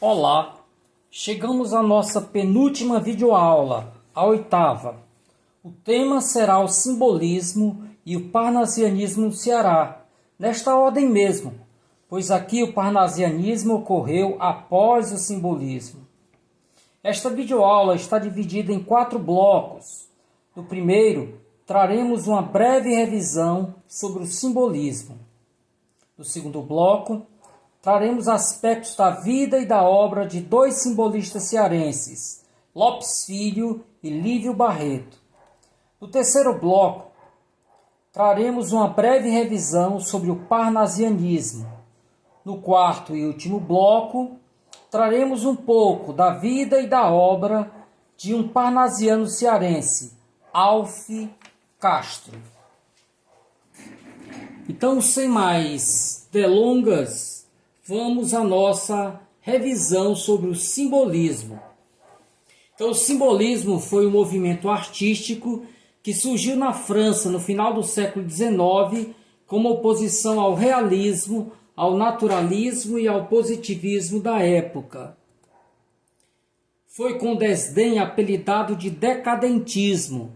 Olá, chegamos à nossa penúltima videoaula, a oitava. O tema será o simbolismo e o parnasianismo no Ceará, nesta ordem mesmo, pois aqui o parnasianismo ocorreu após o simbolismo. Esta videoaula está dividida em 4 blocos. No primeiro, traremos uma breve revisão sobre o simbolismo. No segundo bloco, traremos aspectos da vida e da obra de 2 simbolistas cearenses, Lopes Filho e Lívio Barreto. No terceiro bloco, traremos uma breve revisão sobre o parnasianismo. No quarto e último bloco, traremos um pouco da vida e da obra de um parnasiano cearense, Alf Castro. Então, sem mais delongas, vamos à nossa revisão sobre o simbolismo. Então, o simbolismo foi um movimento artístico que surgiu na França no final do século XIX como oposição ao realismo, ao naturalismo e ao positivismo da época. Foi com desdém apelidado de decadentismo,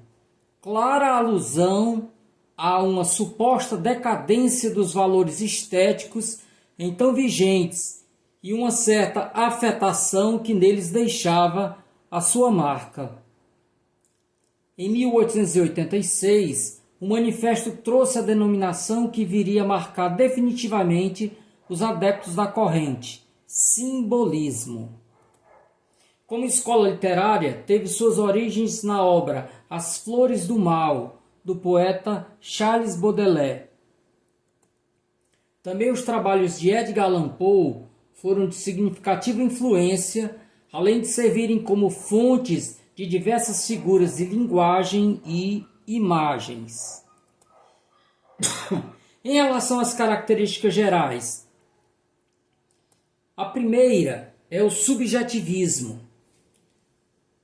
clara alusão a uma suposta decadência dos valores estéticos então vigentes e uma certa afetação que neles deixava a sua marca. Em 1886, o manifesto trouxe a denominação que viria a marcar definitivamente os adeptos da corrente, simbolismo. Como escola literária, teve suas origens na obra As Flores do Mal, do poeta Charles Baudelaire. Também os trabalhos de Edgar Allan Poe foram de significativa influência, além de servirem como fontes de diversas figuras de linguagem e imagens. Em relação às características gerais, a primeira é o subjetivismo,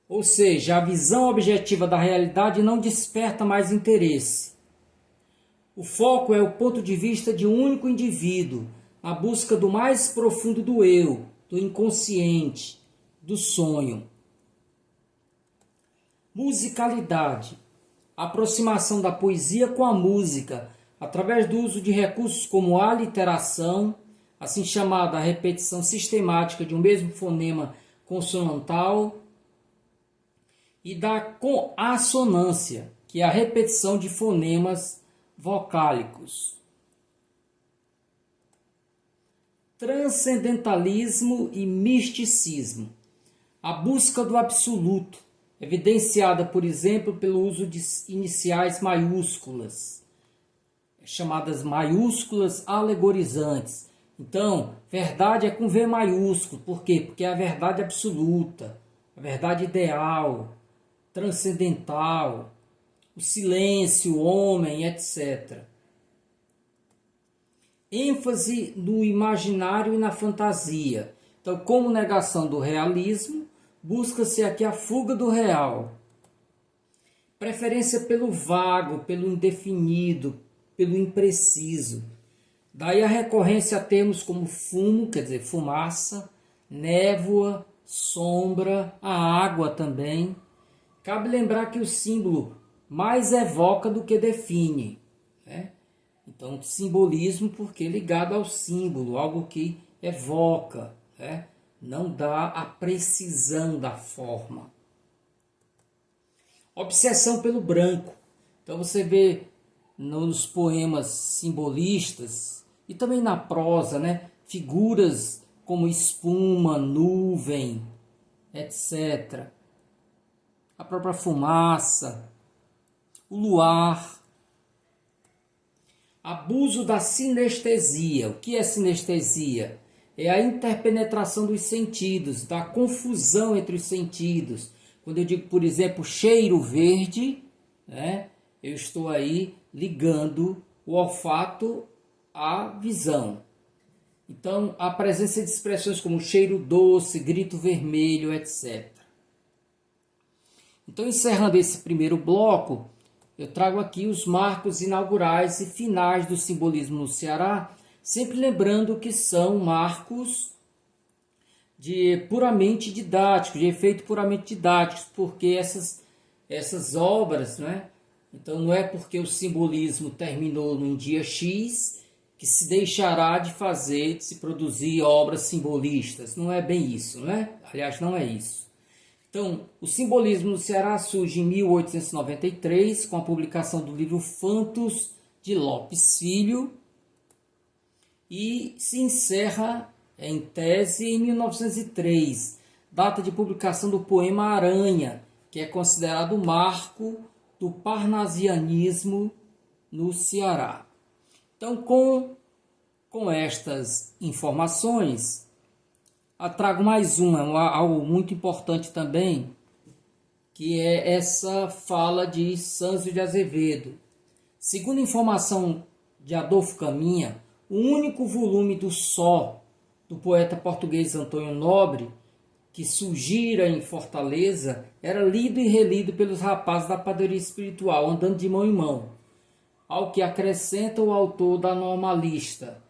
ou seja, a visão objetiva da realidade não desperta mais interesse. O foco é o ponto de vista de um único indivíduo, a busca do mais profundo do eu, do inconsciente, do sonho. Musicalidade. A aproximação da poesia com a música, através do uso de recursos como a aliteração, assim chamada repetição sistemática de um mesmo fonema consonantal, e da consonância, que é a repetição de fonemas vocálicos. Transcendentalismo e misticismo. A busca do absoluto, evidenciada, por exemplo, pelo uso de iniciais maiúsculas, chamadas maiúsculas alegorizantes. Então, verdade é com V maiúsculo. Por quê? Porque é a verdade absoluta, a verdade ideal, transcendental, o silêncio, o homem, etc. ênfase no imaginário e na fantasia. Então, como negação do realismo, busca-se aqui a fuga do real. Preferência pelo vago, pelo indefinido, pelo impreciso. Daí a recorrência a termos como fumo, quer dizer, fumaça, névoa, sombra, a água também. Cabe lembrar que o símbolo mais evoca do que define, né? Então, simbolismo porque ligado ao símbolo, algo que evoca, né? Não dá a precisão da forma. Obsessão pelo branco. Então você vê nos poemas simbolistas e também na prosa, né? Figuras como espuma, nuvem, etc. A própria fumaça, o luar. Abuso da sinestesia. O que é sinestesia? É a interpenetração dos sentidos, da confusão entre os sentidos. Quando eu digo, por exemplo, cheiro verde, né, eu estou aí ligando o olfato à visão. Então, a presença de expressões como cheiro doce, grito vermelho, etc. Então, encerrando esse primeiro bloco, eu trago aqui os marcos inaugurais e finais do simbolismo no Ceará, sempre lembrando que são marcos de puramente didático, de efeito puramente didático, porque essas obras, né? Então não é porque o simbolismo terminou num dia X que se deixará de fazer, de se produzir obras simbolistas. Não é bem isso, né? Aliás, não é isso. Então, o simbolismo no Ceará surge em 1893, com a publicação do livro Fantos de Lopes Filho, e se encerra em tese em 1903, data de publicação do poema Aranha, que é considerado o marco do parnasianismo no Ceará. Então, com estas informações, trago mais algo muito importante também, que é essa fala de Sâncio de Azevedo. Segundo informação de Adolfo Caminha, o único volume do Só, do poeta português Antônio Nobre, que surgira em Fortaleza, era lido e relido pelos rapazes da padaria espiritual, andando de mão em mão, ao que acrescenta o autor da Normalista,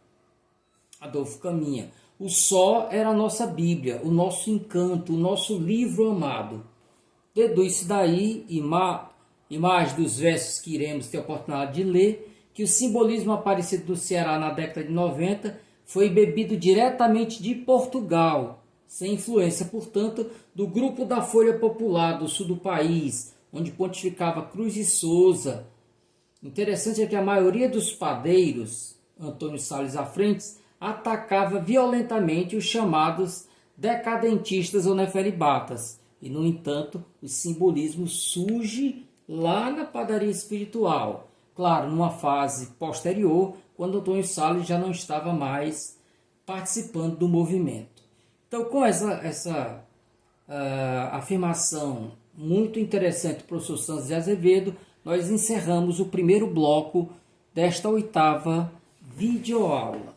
Adolfo Caminha. O Só era a nossa Bíblia, o nosso encanto, o nosso livro amado. Deduz-se daí, imagem dos versos que iremos ter a oportunidade de ler, que o simbolismo aparecido do Ceará na década de 90 foi bebido diretamente de Portugal, sem influência, portanto, do grupo da Folha Popular do sul do país, onde pontificava Cruz de Souza. Interessante é que a maioria dos padeiros, Antônio Salles à frente, atacava violentamente os chamados decadentistas ou neferibatas. E, no entanto, o simbolismo surge lá na padaria espiritual. Claro, numa fase posterior, quando Antônio Salles já não estava mais participando do movimento. Então, com essa afirmação muito interessante do professor Sâncio de Azevedo, nós encerramos o primeiro bloco desta 8ª videoaula.